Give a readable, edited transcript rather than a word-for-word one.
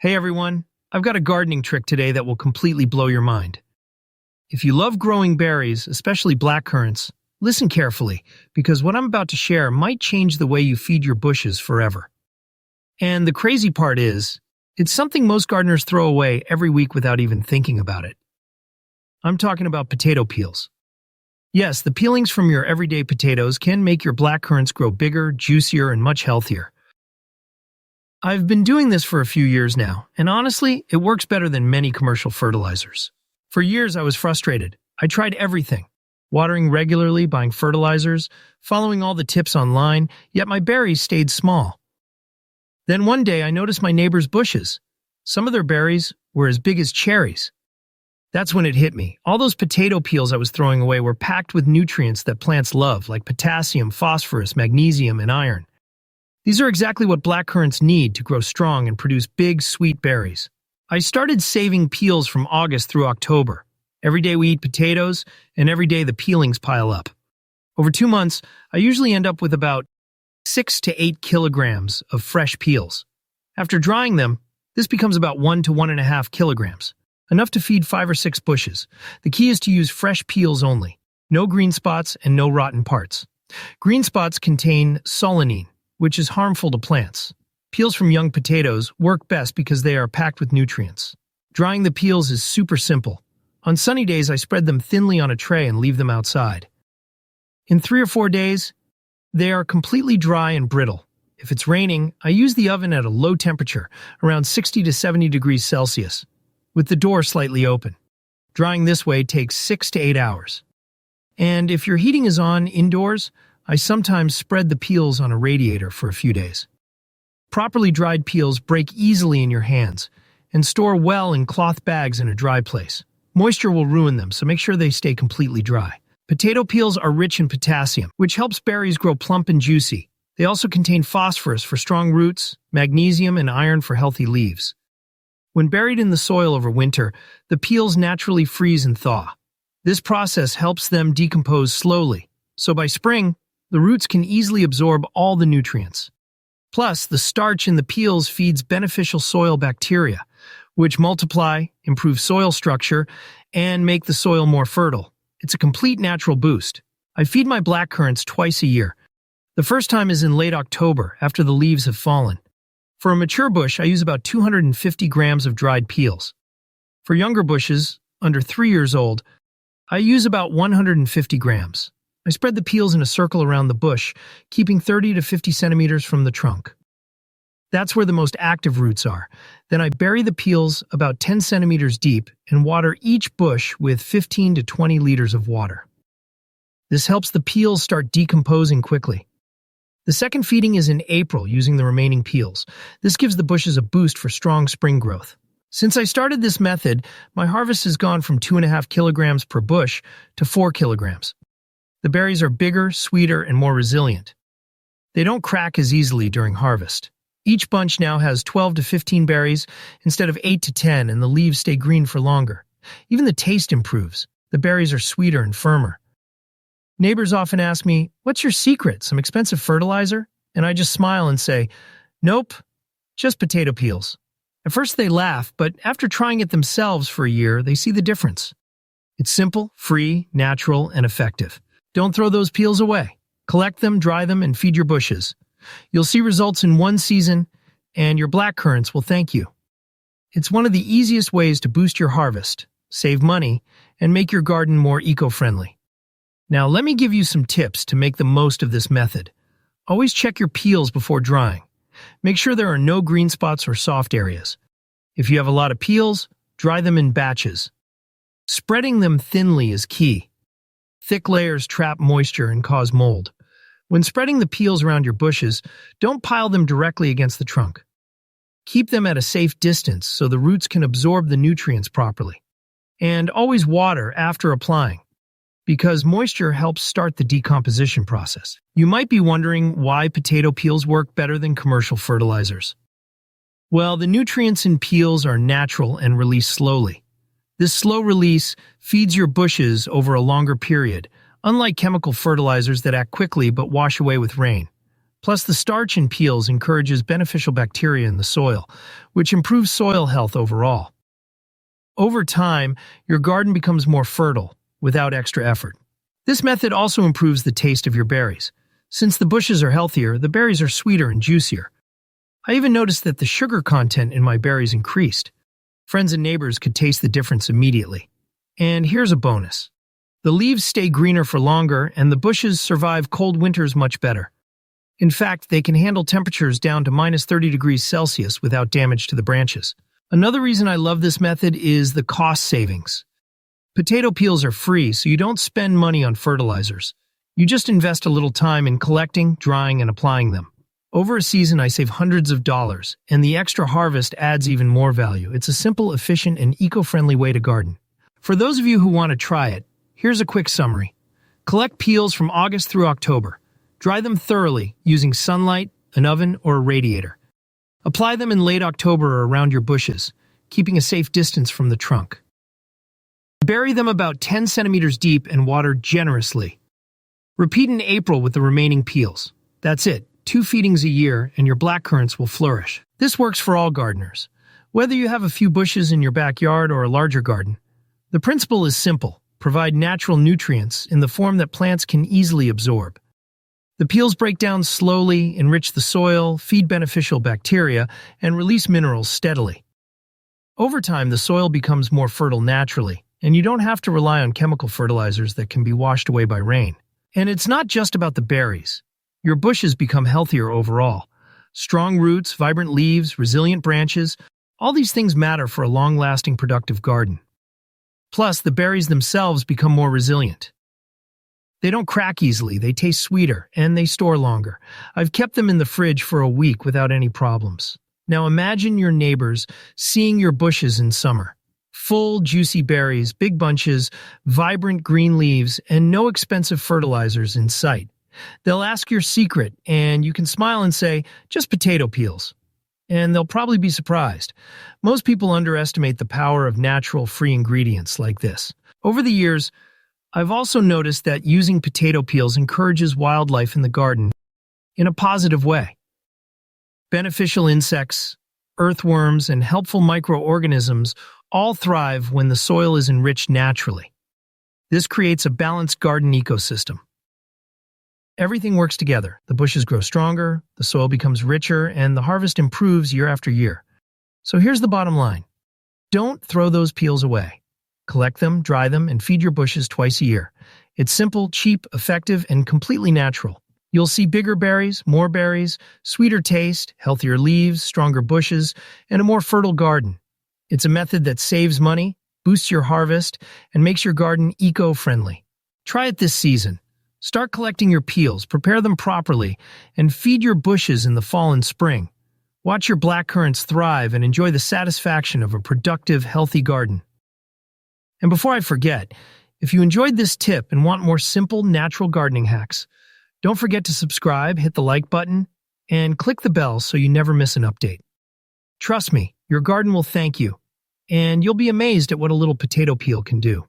Hey everyone, I've got a gardening trick today that will completely blow your mind. If you love growing berries, especially blackcurrants, listen carefully, because what I'm about to share might change the way you feed your bushes forever. And the crazy part is, it's something most gardeners throw away every week without even thinking about it. I'm talking about potato peels. Yes, the peelings from your everyday potatoes can make your blackcurrants grow bigger, juicier, and much healthier. I've been doing this for a few years now, and honestly, it works better than many commercial fertilizers. For years, I was frustrated. I tried everything. Watering regularly, buying fertilizers, following all the tips online, yet my berries stayed small. Then one day, I noticed my neighbor's bushes. Some of their berries were as big as cherries. That's when it hit me. All those potato peels I was throwing away were packed with nutrients that plants love, like potassium, phosphorus, magnesium, and iron. These are exactly what blackcurrants need to grow strong and produce big, sweet berries. I started saving peels from August through October. Every day we eat potatoes, and every day the peelings pile up. Over 2 months, I usually end up with about 6 to 8 kilograms of fresh peels. After drying them, this becomes about 1 to 1.5 kilograms, enough to feed 5 or 6 bushes. The key is to use fresh peels only. No green spots and no rotten parts. Green spots contain solanine, which is harmful to plants. Peels from young potatoes work best because they are packed with nutrients. Drying the peels is super simple. On sunny days, I spread them thinly on a tray and leave them outside. In 3 or 4 days, they are completely dry and brittle. If it's raining, I use the oven at a low temperature, around 60 to 70 degrees Celsius, with the door slightly open. Drying this way takes 6 to 8 hours. And if your heating is on indoors, I sometimes spread the peels on a radiator for a few days. Properly dried peels break easily in your hands and store well in cloth bags in a dry place. Moisture will ruin them, so make sure they stay completely dry. Potato peels are rich in potassium, which helps berries grow plump and juicy. They also contain phosphorus for strong roots, magnesium, and iron for healthy leaves. When buried in the soil over winter, the peels naturally freeze and thaw. This process helps them decompose slowly, so by spring, the roots can easily absorb all the nutrients. Plus, the starch in the peels feeds beneficial soil bacteria, which multiply, improve soil structure, and make the soil more fertile. It's a complete natural boost. I feed my blackcurrants twice a year. The first time is in late October, after the leaves have fallen. For a mature bush, I use about 250 grams of dried peels. For younger bushes, under 3 years old, I use about 150 grams. I spread the peels in a circle around the bush, keeping 30 to 50 centimeters from the trunk. That's where the most active roots are. Then I bury the peels about 10 centimeters deep and water each bush with 15 to 20 liters of water. This helps the peels start decomposing quickly. The second feeding is in April using the remaining peels. This gives the bushes a boost for strong spring growth. Since I started this method, my harvest has gone from 2.5 kilograms per bush to 4 kilograms. The berries are bigger, sweeter, and more resilient. They don't crack as easily during harvest. Each bunch now has 12 to 15 berries instead of 8 to 10, and the leaves stay green for longer. Even the taste improves. The berries are sweeter and firmer. Neighbors often ask me, "What's your secret? Some expensive fertilizer?" And I just smile and say, "Nope, just potato peels." At first they laugh, but after trying it themselves for a year, they see the difference. It's simple, free, natural, and effective. Don't throw those peels away. Collect them, dry them, and feed your bushes. You'll see results in 1 season, and your blackcurrants will thank you. It's one of the easiest ways to boost your harvest, save money, and make your garden more eco-friendly. Now, let me give you some tips to make the most of this method. Always check your peels before drying. Make sure there are no green spots or soft areas. If you have a lot of peels, dry them in batches. Spreading them thinly is key. Thick layers trap moisture and cause mold. When spreading the peels around your bushes, don't pile them directly against the trunk. Keep them at a safe distance so the roots can absorb the nutrients properly. And always water after applying, because moisture helps start the decomposition process. You might be wondering why potato peels work better than commercial fertilizers. Well, the nutrients in peels are natural and release slowly. This slow release feeds your bushes over a longer period, unlike chemical fertilizers that act quickly but wash away with rain. Plus, the starch in peels encourages beneficial bacteria in the soil, which improves soil health overall. Over time, your garden becomes more fertile without extra effort. This method also improves the taste of your berries. Since the bushes are healthier, the berries are sweeter and juicier. I even noticed that the sugar content in my berries increased. Friends and neighbors could taste the difference immediately. And here's a bonus. The leaves stay greener for longer, and the bushes survive cold winters much better. In fact, they can handle temperatures down to -30 degrees Celsius without damage to the branches. Another reason I love this method is the cost savings. Potato peels are free, so you don't spend money on fertilizers. You just invest a little time in collecting, drying, and applying them. Over a season, I save hundreds of dollars, and the extra harvest adds even more value. It's a simple, efficient, and eco-friendly way to garden. For those of you who want to try it, here's a quick summary. Collect peels from August through October. Dry them thoroughly using sunlight, an oven, or a radiator. Apply them in late October or around your bushes, keeping a safe distance from the trunk. Bury them about 10 centimeters deep and water generously. Repeat in April with the remaining peels. That's it, 2 feedings a year and your blackcurrants will flourish. This works for all gardeners. Whether you have a few bushes in your backyard or a larger garden, the principle is simple. Provide natural nutrients in the form that plants can easily absorb. The peels break down slowly, enrich the soil, feed beneficial bacteria, and release minerals steadily. Over time, the soil becomes more fertile naturally, and you don't have to rely on chemical fertilizers that can be washed away by rain. And it's not just about the berries. Your bushes become healthier overall. Strong roots, vibrant leaves, resilient branches, all these things matter for a long-lasting, productive garden. Plus, the berries themselves become more resilient. They don't crack easily, they taste sweeter, and they store longer. I've kept them in the fridge for a week without any problems. Now imagine your neighbors seeing your bushes in summer. Full, juicy berries, big bunches, vibrant green leaves, and no expensive fertilizers in sight. They'll ask your secret, and you can smile and say, just potato peels. And they'll probably be surprised. Most people underestimate the power of natural, free ingredients like this. Over the years, I've also noticed that using potato peels encourages wildlife in the garden in a positive way. Beneficial insects, earthworms, and helpful microorganisms all thrive when the soil is enriched naturally. This creates a balanced garden ecosystem. Everything works together. The bushes grow stronger, the soil becomes richer, and the harvest improves year after year. So here's the bottom line. Don't throw those peels away. Collect them, dry them, and feed your bushes twice a year. It's simple, cheap, effective, and completely natural. You'll see bigger berries, more berries, sweeter taste, healthier leaves, stronger bushes, and a more fertile garden. It's a method that saves money, boosts your harvest, and makes your garden eco-friendly. Try it this season. Start collecting your peels, prepare them properly, and feed your bushes in the fall and spring. Watch your blackcurrants thrive and enjoy the satisfaction of a productive, healthy garden. And before I forget, if you enjoyed this tip and want more simple, natural gardening hacks, don't forget to subscribe, hit the like button, and click the bell so you never miss an update. Trust me, your garden will thank you, and you'll be amazed at what a little potato peel can do.